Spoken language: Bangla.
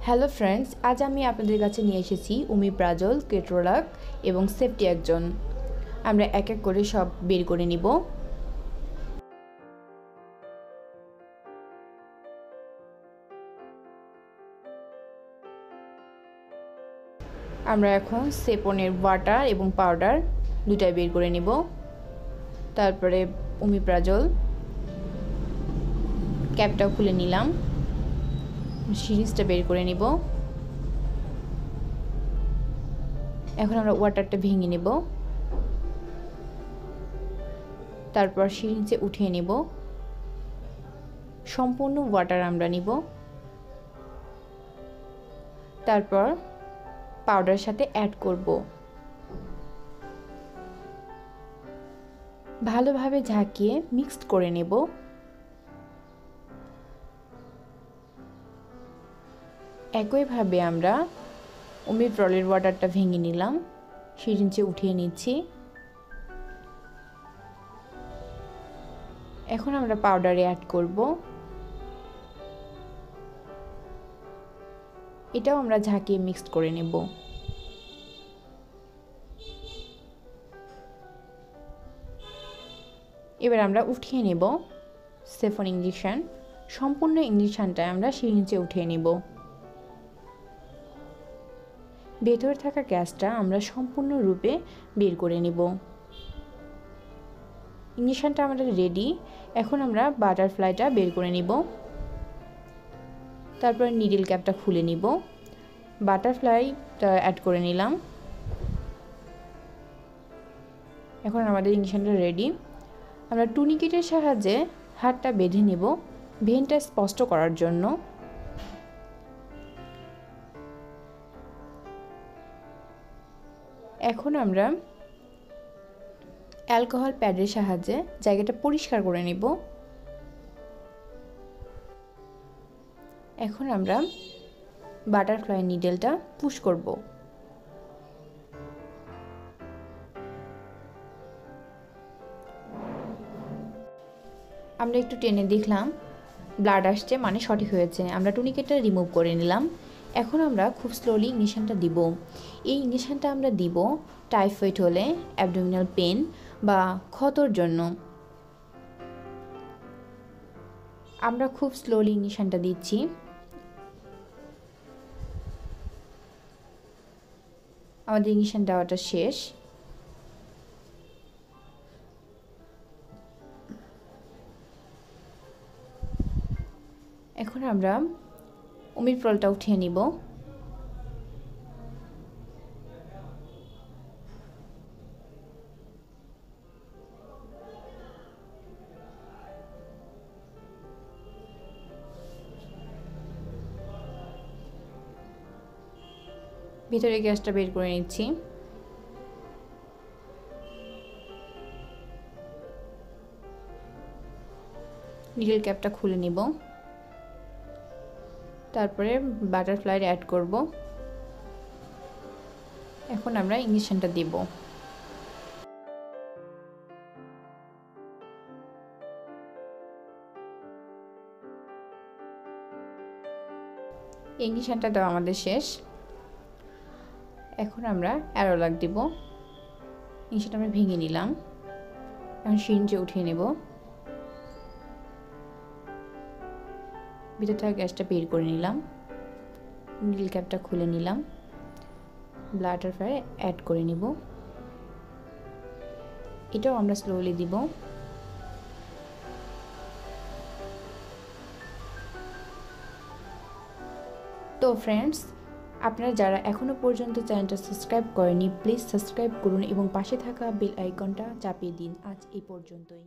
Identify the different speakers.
Speaker 1: হ্যালো ফ্রেন্ডস, আজ আমি আপনাদের কাছে নিয়ে এসেছি ওমিপ্রাজল, কেট্রোলাক এবং সেফটিয়াকজন। আমরা এক এক করে সব বের করে নিব। আমরা এখন সেপনের ওয়াটার এবং পাউডার দুটাই বের করে নিব। তারপরে ওমিপ্রাজল ক্যাপটা খুলে নিলাম, সিরিজটা বের করে নিব। এখন আমরা ওয়াটারটা ভেঙে নেব, তারপর সিরিঞ্জে উঠিয়ে নেব। সম্পূর্ণ ওয়াটার আমরা নিব, তারপর পাউডারের সাথে অ্যাড করব। ভালোভাবে ঝাঁকিয়ে মিক্সড করে নেব। একইভাবে আমরা ওমিপ্রলের ওয়াটারটা ভেঙে নিলাম, সিরিঞ্জে উঠিয়ে নিচ্ছি। এখন আমরা পাউডারে অ্যাড করব। এটাও আমরা ঝাঁকিয়ে মিক্সড করে নেব। এবার আমরা উঠিয়ে নেব সেফন ইঞ্জেকশন। সম্পূর্ণ ইঞ্জেকশনটা আমরা সিরিঞ্জে উঠিয়ে নেব। ভেতরে থাকা গ্যাসটা আমরা সম্পূর্ণরূপে বের করে নেব। ইঞ্জেকশনটা আমাদের রেডি। এখন আমরা বাটারফ্লাইটা বের করে নিব। তারপর নিডল ক্যাপটা খুলে নিব, বাটারফ্লাইটা অ্যাড করে নিলাম। এখন আমাদের ইঞ্জেকশনটা রেডি। আমরা টুনিকেটের সাহায্যে হাতটা বেঁধে নেব ভেনটা স্পষ্ট করার জন্য। এখন আমরা অ্যালকোহল প্যাডের সাহায্যে জায়গাটা পরিষ্কার করে নেব। এখন আমরা বাটারফ্লাই নিডলটা পুশ করব। আমরা একটু টেনে দেখলাম ব্লাড আসছে, মানে সঠিক হয়েছে। আমরা টুনিকেটটা রিমুভ করে নিলাম। এখন আমরা খুব স্লোলি ইঞ্জেকশনটা দিব। এই ইঞ্জেকশনটা আমরা দিব টাইফয়েড হলে, অ্যাবডোমিনাল পেন বা ক্ষতর জন্য। আমরা খুব স্লোলি ইঞ্জেকশনটা দিচ্ছি। আমাদের ইঞ্জেকশন দেওয়াটা শেষ। এখন আমরা ওমিপ্রলটা উঠিয়ে নিব। ভিতরে গ্যাসটা বের করে নিচ্ছি। নিডল ক্যাপটা খুলে নিব, তারপরে বাটারফ্লাই অ্যাড করব। এখন আমরা ইঞ্জেকশনটা দেব। ইঞ্জেকশনটা দেওয়া আমাদের শেষ। এখন আমরা অ্যারোলাক দিব। ইঞ্জেকশনটা আমরা ভেঙে নিলাম, এখন সিরিঞ্জে উঠিয়ে নেব। ভিতর থেকে গ্যাসটা বের করে নিলাম, নিডল ক্যাপটা খুলে নিলাম, বাটারফ্লাই অ্যাড করে নিব। এটাও আমরা স্লোলি দিব। তো ফ্রেন্ডস, আপনারা যারা এখনো পর্যন্ত চ্যানেলটা সাবস্ক্রাইব করেনি, প্লিজ সাবস্ক্রাইব করুন এবং পাশে থাকা বেল আইকনটা চাপিয়ে দিন। আজ এই পর্যন্তই।